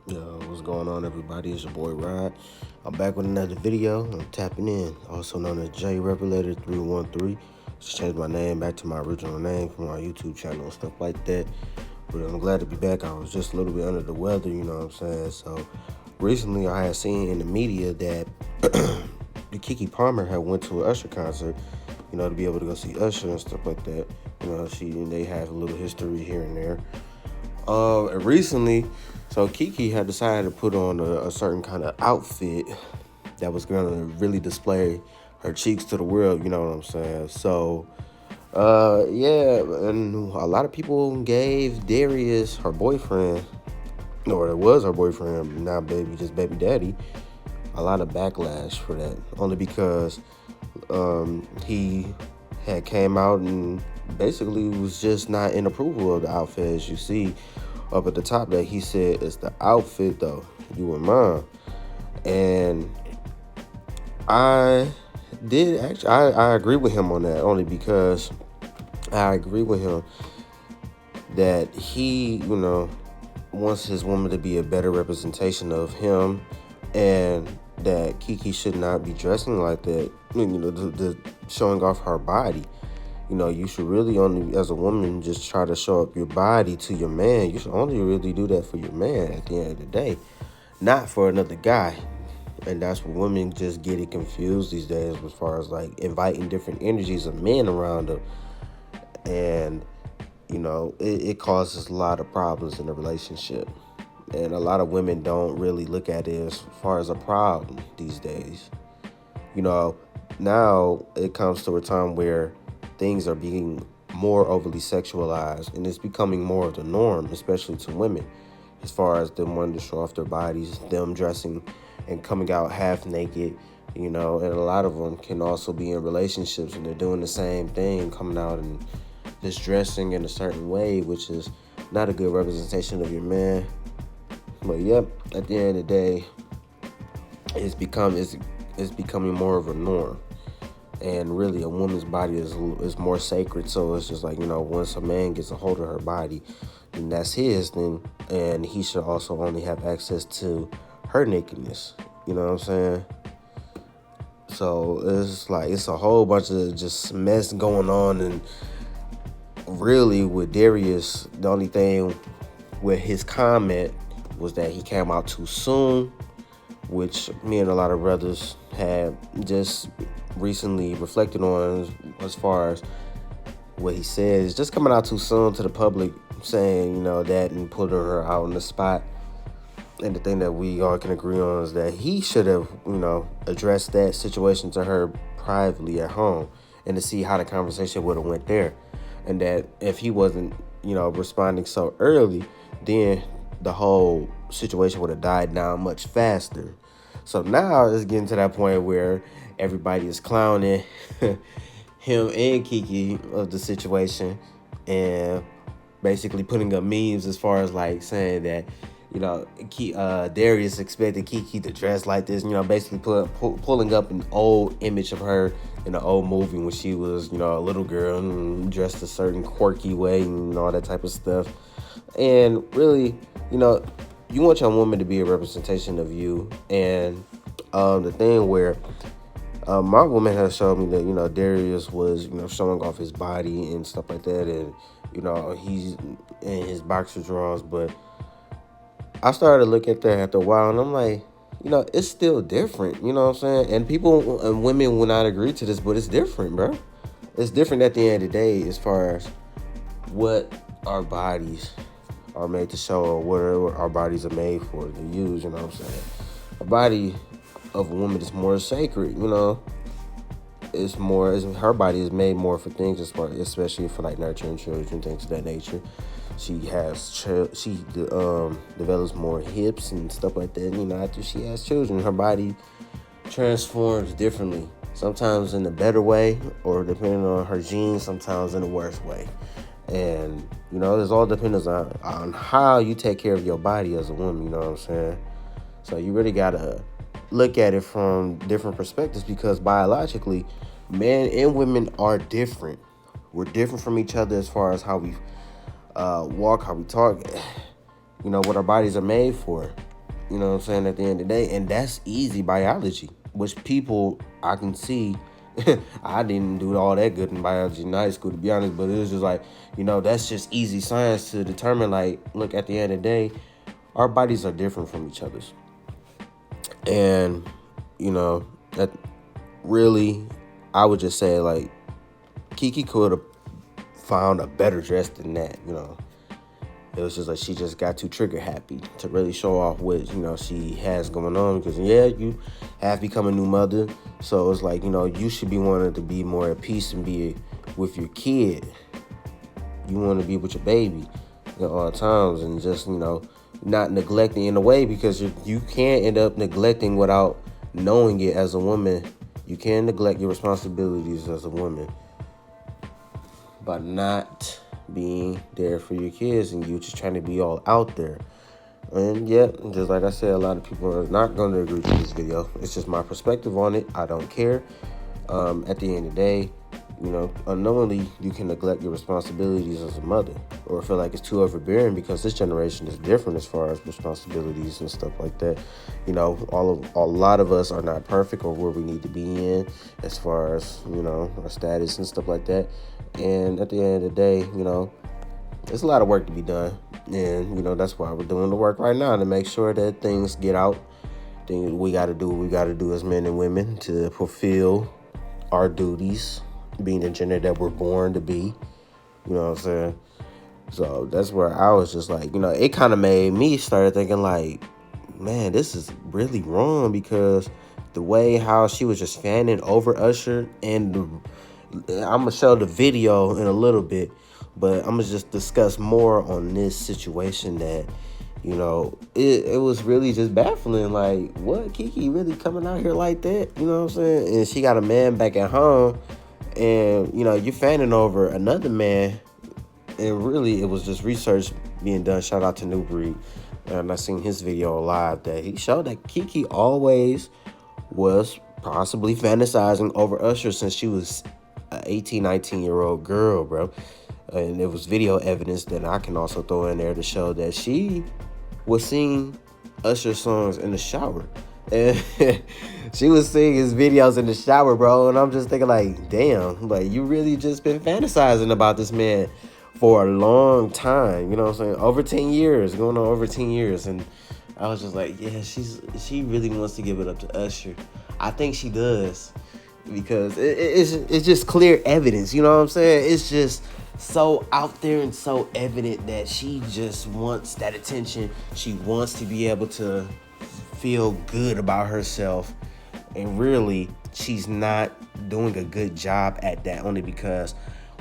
Yo, what's going on, everybody? It's your boy Rod. I'm back with another video. I'm tapping in, also known as J Revelator 313. Just changed my name back to my original name from my YouTube channel and stuff like that. But I'm glad to be back. I was just a little bit under the weather, you know what I'm saying? So recently I had seen in the media that the Keke Palmer had went to an Usher concert, to be able to go see Usher and stuff like that. They have a little history here and there. And recently, so Keke had decided to put on a certain kind of outfit that was going to really display her cheeks to the world, you know what I'm saying? So, yeah, and a lot of people gave Darius, her boyfriend, or it was her boyfriend, now baby daddy, a lot of backlash for that. Only because he had came out and basically was just not in approval of the outfit. As you see up at the top, that he said it's the outfit though, you and mine. And I did actually, I agree with him on that, only because I agree with him that he, wants his woman to be a better representation of him, and that Keke should not be dressing like that, the showing off her body. You should really only, as a woman, just try to show up your body to your man. You should only really do that for your man at the end of the day, not for another guy. And that's what women just get it confused these days, as far as like inviting different energies of men around them. And, it causes a lot of problems in a relationship. And a lot of women don't really look at it as far as a problem these days. Now it comes to a time where things are being more overly sexualized, and it's becoming more of the norm, especially to women, as far as them wanting to show off their bodies, them dressing and coming out half naked, and a lot of them can also be in relationships and they're doing the same thing, coming out and just dressing in a certain way, which is not a good representation of your man. But yep, at the end of the day, it's becoming more of a norm. And really, a woman's body is more sacred. So it's just like, once a man gets a hold of her body, then that's his. And he should also only have access to her nakedness. You know what I'm saying? So it's a whole bunch of just mess going on. And really, with Darius, the only thing with his comment was that he came out too soon, which me and a lot of brothers had just recently reflected on, as far as what he said is just coming out too soon to the public, saying, that, and putting her out on the spot. And the thing that we all can agree on is that he should have, addressed that situation to her privately at home, and to see how the conversation would have went there. And that if he wasn't, responding so early, then the whole situation would have died down much faster. So now it's getting to that point where everybody is clowning him and Keke of the situation, and basically putting up memes as far as like saying that, Darius expected Keke to dress like this, basically pulling up an old image of her in an old movie when she was, a little girl and dressed a certain quirky way and all that type of stuff. And really, you want your woman to be a representation of you. And the thing where my woman has showed me that, Darius was, showing off his body and stuff like that. And, he's in his boxer drawers. But I started to look at that after a while, and I'm like, it's still different. You know what I'm saying? And people and women will not agree to this, but it's different, bro. It's different at the end of the day, as far as what our bodies are made to show, or what our bodies are made for to use. You know what I'm saying? A body of a woman is more sacred. Her body is made more for things, especially for like nurturing children, things of that nature. She develops more hips and stuff like that. After she has children, her body transforms differently. Sometimes in a better way, or depending on her genes, sometimes in a worse way. And it's all depends on how you take care of your body as a woman. You know what I'm saying? So you really gotta look at it from different perspectives, because biologically, men and women are different. We're different from each other as far as how we walk, how we talk, what our bodies are made for. You know what I'm saying? At the end of the day, and that's easy biology, which people I can see. I didn't do all that good in biology in high school, to be honest, but it was just like, that's just easy science to determine. Like, look, at the end of the day, our bodies are different from each other's. And, that really, I would just say, like, Keke could have found a better dress than that. It was just like she just got too trigger happy to really show off what, she has going on. Because, you have become a new mother. So it's like, you should be wanting to be more at peace and be with your kid. You want to be with your baby at all times and just, not neglecting in a way, because you can end up neglecting without knowing it as a woman. You can neglect your responsibilities as a woman by not being there for your kids, and you just trying to be all out there. And yeah, just like I said, a lot of people are not going to agree with this video. It's just my perspective on it. I don't care. At the end of the day, unknowingly, you can neglect your responsibilities as a mother, or feel like it's too overbearing, because this generation is different as far as responsibilities and stuff like that. A lot of us are not perfect or where we need to be in as far as, our status and stuff like that. And at the end of the day, there's a lot of work to be done. And, that's why we're doing the work right now, to make sure that things get out. We got to do what we got to do as men and women to fulfill our duties, being the gender that we're born to be. You know what I'm saying? So that's where I was just like, it kind of made me start thinking like, man, this is really wrong, because the way how she was just fanning over Usher, and I'm going to show the video in a little bit, but I'm going to just discuss more on this situation that, it was really just baffling. Like, what? Keke really coming out here like that? You know what I'm saying? And she got a man back at home, and, you're fanning over another man. And really, it was just research being done. Shout out to New Breed. And I seen his video live that he showed that Keke always was possibly fantasizing over Usher since she was an 18, 19-year-old girl, bro. And there was video evidence that I can also throw in there to show that she was singing Usher songs in the shower. And she was singing his videos in the shower, bro. And I'm just thinking like, damn, like, you really just been fantasizing about this man for a long time. You know what I'm saying? Over 10 years, going on over 10 years. And I was just like, yeah, she really wants to give it up to Usher. I think she does, because it's just clear evidence. You know what I'm saying? It's just so out there and so evident that she just wants that attention. She wants to be able to feel good about herself, and really, she's not doing a good job at that, only because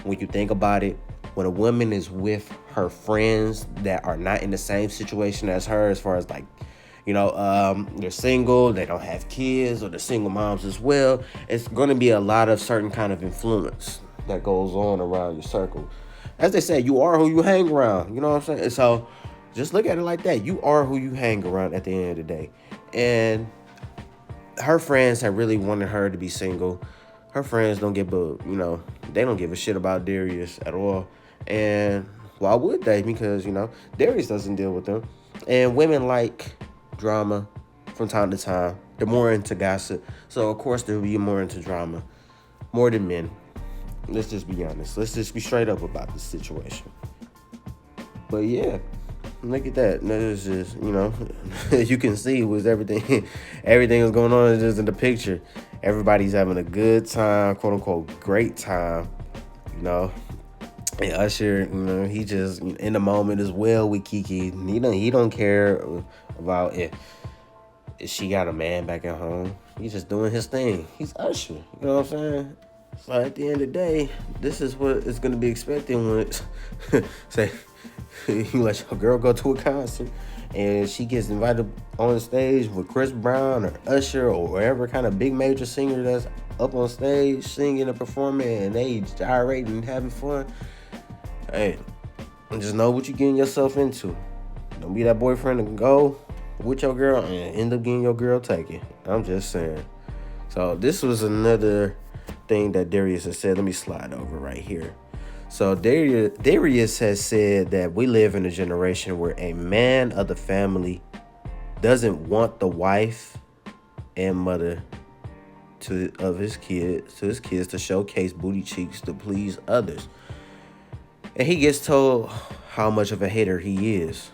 when you think about it, when a woman is with her friends that are not in the same situation as her, as far as like, they're single, they don't have kids, or they're single moms as well, it's going to be a lot of certain kind of influence that goes on around your circle. As they say, you are who you hang around. You know what I'm saying? So just look at it like that. You are who you hang around at the end of the day. And her friends have really wanted her to be single. Her friends don't give they don't give a shit about Darius at all. And why would they? Because, Darius doesn't deal with them. And women like drama from time to time. They're more into gossip. So, of course, they'll be more into drama. More than men. Let's just be honest. Let's just be straight up about this situation. But, yeah. Look at that. This is just, you can see was everything is going on just in the picture. Everybody's having a good time, quote unquote, great time, And Usher, he just in the moment as well with Keke. He don't care about if she got a man back at home. He's just doing his thing. He's Usher. You know what I'm saying? So at the end of the day, this is what is going to be expected when it's, say, you let your girl go to a concert and she gets invited on stage with Chris Brown or Usher or whatever kind of big major singer that's up on stage singing and performing, and they gyrating and having fun. Hey, just know what you're getting yourself into. Don't be that boyfriend and go with your girl and end up getting your girl taken. I'm just saying. So this was another thing that Darius has said. Let me slide over right here. So Darius has said that we live in a generation where a man of the family doesn't want the wife and mother to his kids to showcase booty cheeks to please others. And he gets told how much of a hater he is,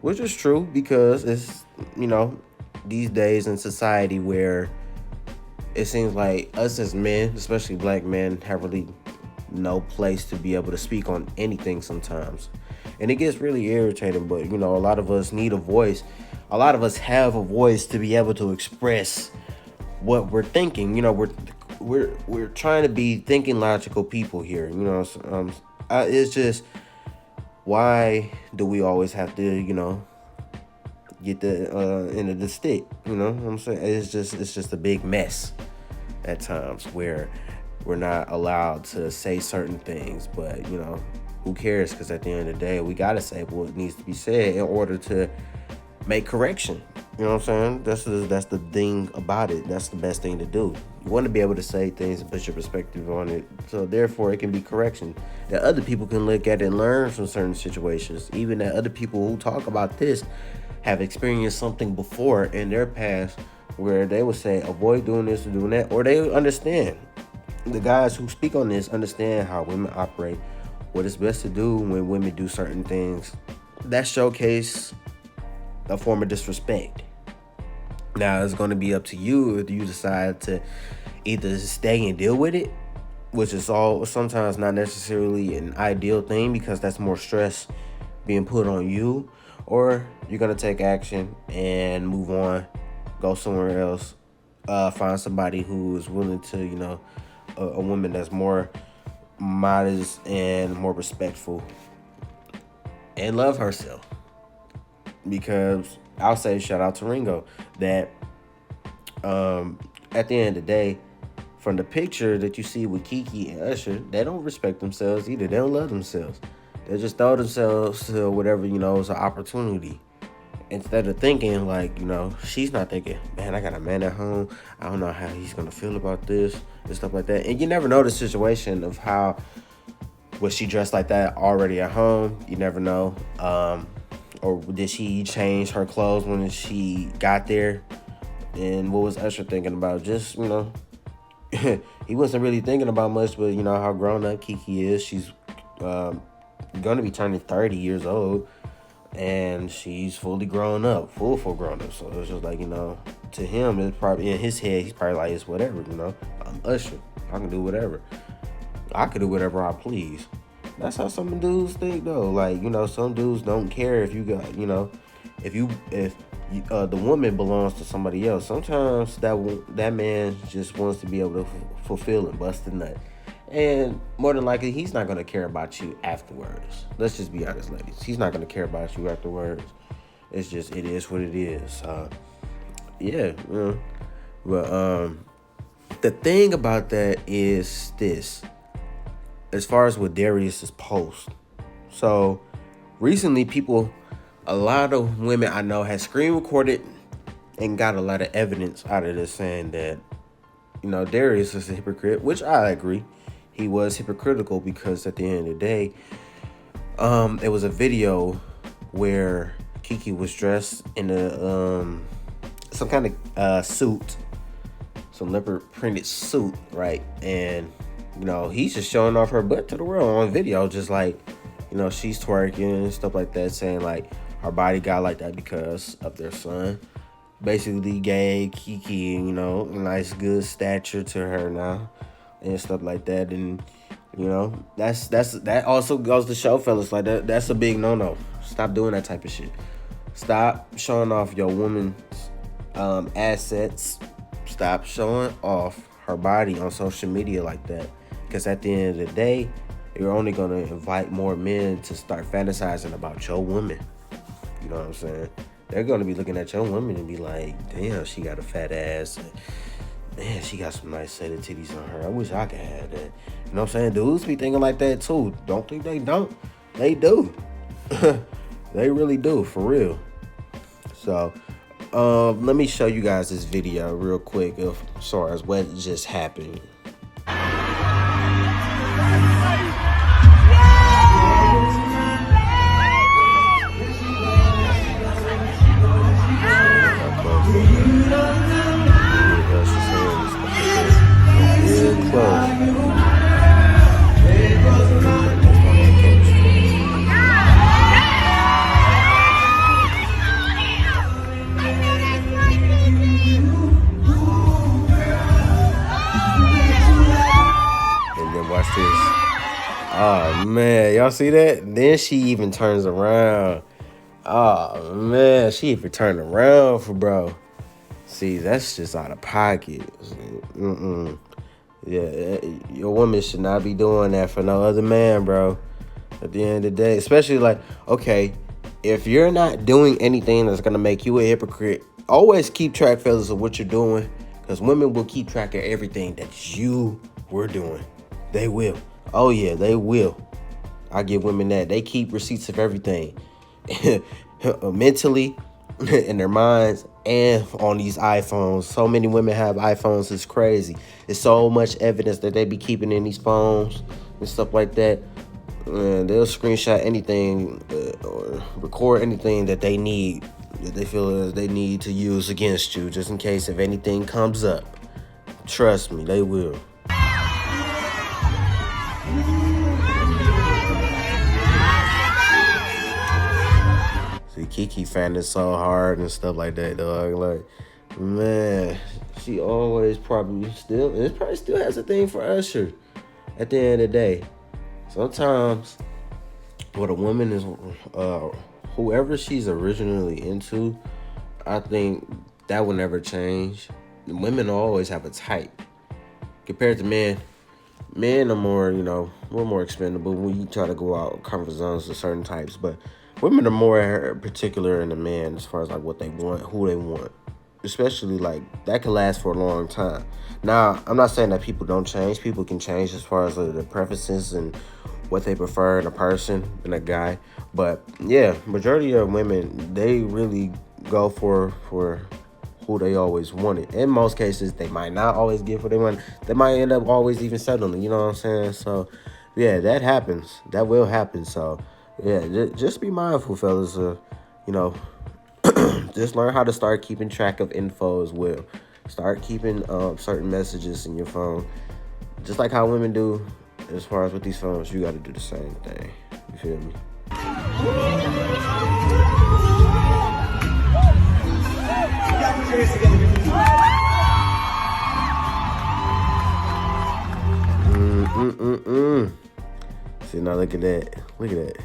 which is true because it's, these days in society where it seems like us as men, especially black men, have really no place to be able to speak on anything sometimes. And it gets really irritating, but a lot of us need a voice. A lot of us have a voice to be able to express what we're thinking. We're trying to be thinking logical people here. It's just, why do we always have to get the end of the stick? You know what I'm saying? It's just a big mess at times where we're not allowed to say certain things, but who cares? Because at the end of the day, we gotta say what needs to be said in order to make correction. You know what I'm saying? That's the thing about it. That's the best thing to do. You want to be able to say things and put your perspective on it, so therefore it can be correction that other people can look at and learn from certain situations. Even that other people who talk about this have experienced something before in their past where they would say avoid doing this or doing that, or they understand. The guys who speak on this understand how women operate, what is best to do when women do certain things that showcase a form of disrespect. Now it's going to be up to you if you decide to either stay and deal with it, which is all sometimes not necessarily an ideal thing because that's more stress being put on you, or you're going to take action and move on, go somewhere else, find somebody who is willing to, a woman that's more modest and more respectful and love herself. Because I'll say shout out to Ringo that at the end of the day, from the picture that you see with Keke and Usher, they don't respect themselves either. They don't love themselves. They just throw themselves to whatever, is an opportunity. Instead of thinking like, she's not thinking, man, I got a man at home. I don't know how he's going to feel about this and stuff like that. And you never know the situation of how, was she dressed like that already at home? You never know. Or did she change her clothes when she got there? And what was Usher thinking about? Just, he wasn't really thinking about much, but how grown up Keke is. She's going to be turning 30 years old. And she's fully grown up, full grown up. So it's just like, to him, it's probably in his head, he's probably like, it's whatever, I'm Usher. I can do whatever. I can do whatever I please. That's how some dudes think, though. Like, some dudes don't care if you got, if the woman belongs to somebody else. Sometimes that man just wants to be able to fulfill and bust a nut. And more than likely, he's not going to care about you afterwards. Let's just be honest, ladies. He's not going to care about you afterwards. It is what it is. But the thing about that is this. As far as with Darius's post. So, recently a lot of women I know had screen recorded and got a lot of evidence out of this saying that, Darius is a hypocrite, which I agree. He was hypocritical because at the end of the day, it was a video where Keke was dressed in some kind of suit, some leopard printed suit, right? And he's just showing off her butt to the world on video, just like, she's twerking and stuff like that, saying like her body got like that because of their son. Basically gave Keke, a nice good stature to her now and stuff like that. And that also goes to show, fellas, like that's a big no-no. Stop doing that type of shit. Stop showing off your woman's assets. Stop showing off her body on social media like that. Because at the end of the day, you're only going to invite more men to start fantasizing about your woman. You know what I'm saying? They're going to be looking at your woman and be like, damn, she got a fat ass. Man, she got some nice set of titties on her. I wish I could have that. You know what I'm saying? Dudes be thinking like that too. Don't think they don't. They do. They really do, for real. So, let me show you guys this video real quick as far as what just happened. see that? And then she even turns around. Oh man, she even turned around for bro. See, that's just out of pocket. Mm-mm. Yeah, your woman should not be doing that for no other man, bro. At the end of the day, especially like, okay, if you're not doing anything that's gonna make you a hypocrite, always keep track, fellas, of what you're doing, because women will keep track of everything that you were doing. They will. Oh yeah, they will. I give women that. They keep receipts of everything. Mentally, in their minds, and on these iPhones. So many women have iPhones, it's crazy. It's so much evidence that they be keeping in these phones and stuff like that. And they'll screenshot anything or record anything that they need, that they feel as they need to use against you, just in case if anything comes up. Trust me, they will. See, Keke fanning so hard and stuff like that, dog. Like, man, she always probably still has a thing for Usher. At the end of the day, sometimes what a woman is, whoever she's originally into, I think that will never change. Women always have a type compared to men. Men are more, we're more expendable when you try to go out comfort zones with certain types, but women are more particular in the man as far as like what they want, who they want, especially like that can last for a long time. Now, I'm not saying that people don't change. People can change as far as their preferences and what they prefer in a person and a guy. But yeah, majority of women, they really go for who they always wanted. In most cases, they might not always get what they want. They might end up always even settling. You know what I'm saying? So yeah, that happens. That will happen. So yeah, just be mindful, fellas. Just learn how to start keeping track of info as well. Start keeping certain messages in your phone. Just like how women do as far as with these phones, you got to do the same thing. You feel me? See, now look at that. Look at that.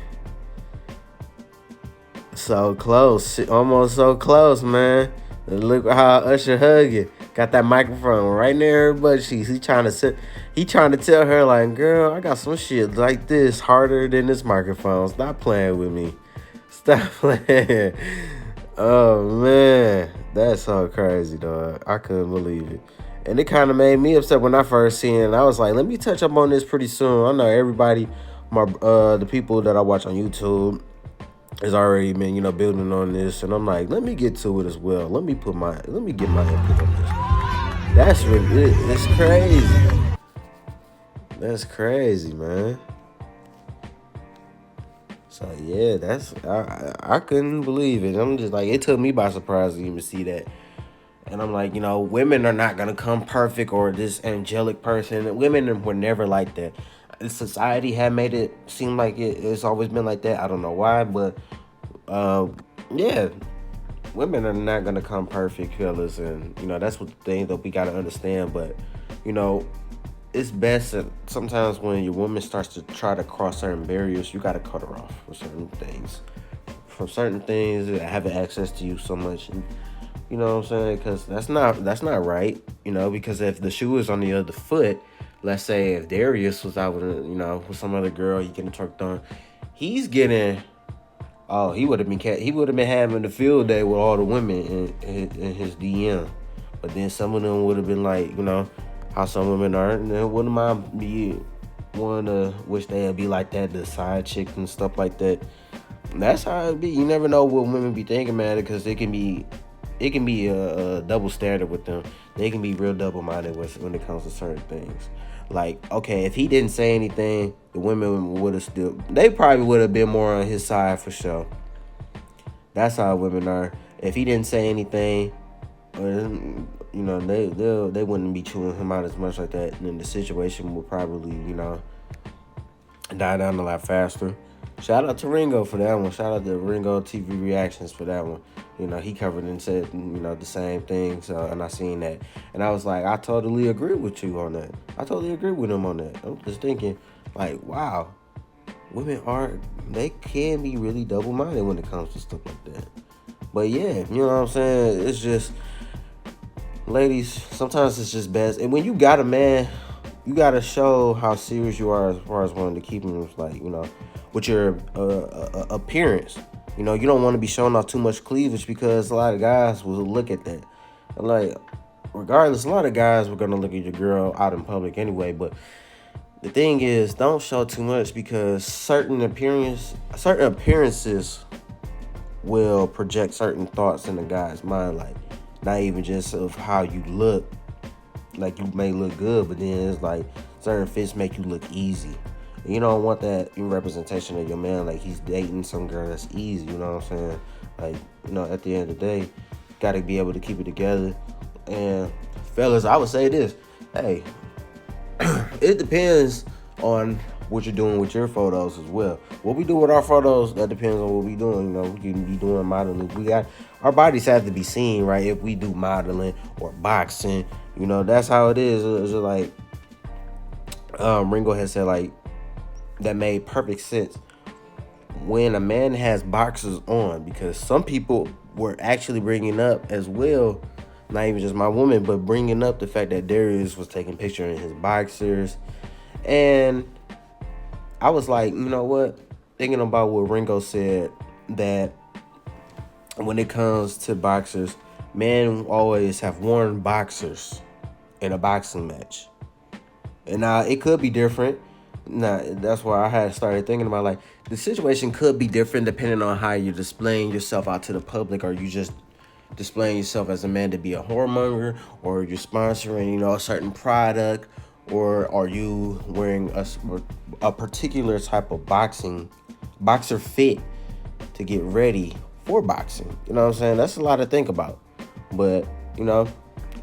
So close. Almost so close, man. Look how Usher hugging. Got that microphone right near her butt cheeks. He trying to tell her, like, girl, I got some shit like this harder than this microphone. Stop playing with me. Stop playing. Oh man, that's so crazy, dog. I couldn't believe it. And it kind of made me upset when I first seen it. I was like, let me touch up on this pretty soon. I know everybody, the people that I watch on YouTube has already been, building on this, and I'm like, let me get to it as well. Let me get my input on this. That's really, it's crazy. That's crazy, man. So yeah, I couldn't believe it. I'm just like, it took me by surprise to even see that. And I'm like, women are not gonna come perfect or this angelic person. Women were never like that. Society had made it seem like it's always been like that. I don't know why, but yeah, women are not gonna come perfect, fellas, and that's what the thing that we gotta understand. But it's best that sometimes when your woman starts to try to cross certain barriers, you gotta cut her off for certain things. From certain things that having access to you so much, and you know what I'm saying? Because that's not right. Because if the shoe is on the other foot, let's say if Darius was out with some other girl, he getting twerked on, he's getting. Oh, he would have been having the field day with all the women in his DM, but then some of them would have been like, how some women are, and then wouldn't mind be one to wish they'd be like that, the side chick and stuff like that. And that's how it be. You never know what women be thinking, man, because it can be a double standard with them. They can be real double-minded when it comes to certain things. Like, okay, if he didn't say anything, the women they probably would have been more on his side for sure. That's how women are. If he didn't say anything, they wouldn't be chewing him out as much like that. And then the situation would probably, die down a lot faster. Shout out to Ringo for that one. Shout out to Ringo TV Reactions for that one. He covered and said, the same thing. So, and I seen that. And I was like, I totally agree with you on that. I totally agree with him on that. I'm just thinking, like, wow. women they can be really double-minded when it comes to stuff like that. But yeah, you know what I'm saying? It's just, ladies, sometimes it's just best. And when you got a man, you gotta show how serious you are as far as wanting to keep him, like, with your appearance. You don't want to be showing off too much cleavage, because a lot of guys will look at that. Like, regardless, a lot of guys were gonna look at your girl out in public anyway. But the thing is, don't show too much, because certain appearances will project certain thoughts in the guy's mind. Like, not even just of how you look. Like, you may look good, but then it's like certain fits make you look easy. And you don't want that in representation of your man, like he's dating some girl that's easy. You know what I'm saying? Like, at the end of the day, got to be able to keep it together. And fellas, I would say this: hey, it depends on what you're doing with your photos as well. What we do with our photos, that depends on what we doing. We can be doing modeling. Our bodies have to be seen, right? If we do modeling or boxing, that's how it is. It's just like Ringo has said, like, that made perfect sense when a man has boxers on, because some people were actually bringing up as well, not even just my woman, but bringing up the fact that Darius was taking pictures in his boxers. And I was like, you know what? Thinking about what Ringo said, that when it comes to boxers, men always have worn boxers in a boxing match. And now it could be different. Now, that's why I had started thinking about, like, the situation could be different depending on how you're displaying yourself out to the public. Are you just displaying yourself as a man to be a whoremonger, or you're sponsoring, a certain product, or are you wearing a particular type of boxer fit to get ready for boxing? You know what I'm saying? That's a lot to think about. But,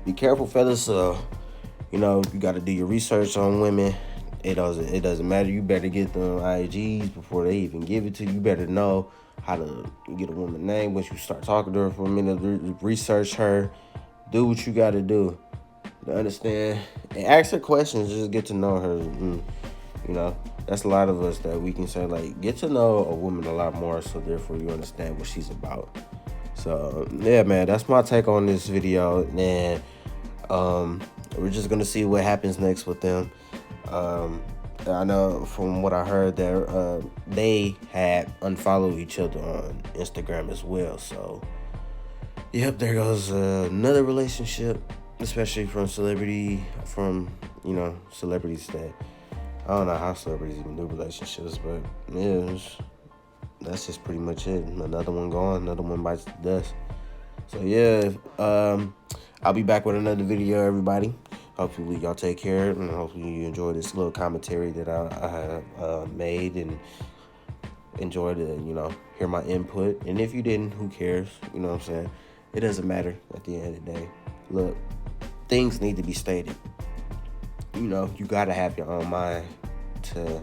be careful, fellas. You got to do your research on women. It doesn't matter. You better get them IGs before they even give it to you. You better know how to get a woman's name once you start talking to her for a minute. Research her. Do what you got to do to understand, and ask her questions. Just get to know her. And, that's a lot of us that we can say, like, get to know a woman a lot more, so therefore you understand what she's about. So yeah, man, that's my take on this video. And we're just gonna see what happens next with them. I know from what I heard that they had unfollowed each other on Instagram as well. So yep, there goes another relationship, especially from celebrities that, I don't know how celebrities even do relationships, but yeah, that's just pretty much it. Another one gone, another one bites the dust. So yeah, I'll be back with another video, everybody. Hopefully y'all take care, and hopefully you enjoy this little commentary that I have made, and enjoy to, hear my input. And if you didn't, who cares? You know what I'm saying? It doesn't matter at the end of the day. Look, things need to be stated. You got to have your own mind to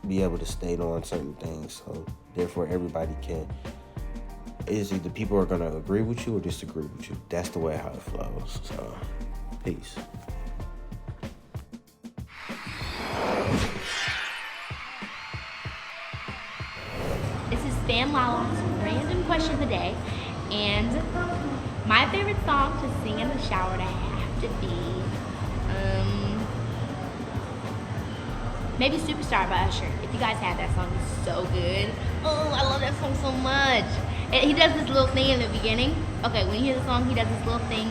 be able to state on certain things. So therefore everybody can. It's either people are going to agree with you or disagree with you. That's the way how it flows. So peace. This is Fan Lala's random question of the day, and my favorite song to sing in the shower to have to be maybe Superstar by Usher. If you guys have that song, it's so good. Oh, I love that song so much. And he does this little thing in the beginning. Okay, when you hear the song, he does this little thing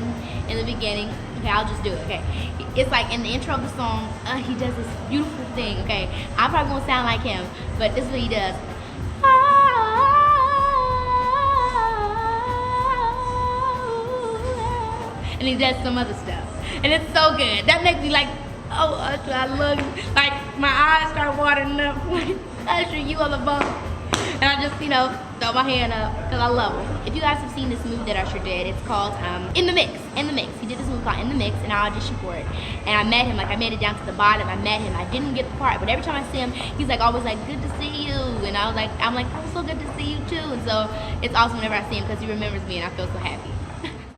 in the beginning. Okay, I'll just do it, okay? It's like in the intro of the song, he does this beautiful thing, okay? I probably won't sound like him, but this is what he does. And he does some other stuff. And it's so good. That makes me like, oh, Usher, I love you. Like, my eyes start watering up. Like, Usher, you are the boss. And I just, throw my hand up, because I love him. If you guys have seen this movie that Usher did, it's called In the Mix. He did this movie called In the Mix, and I auditioned for it. And I met him, like, I made it down to the bottom. I met him. I didn't get the part, but every time I see him, he's like always like, good to see you. And I'm like, oh, so good to see you too. And so it's awesome whenever I see him, because he remembers me, and I feel so happy.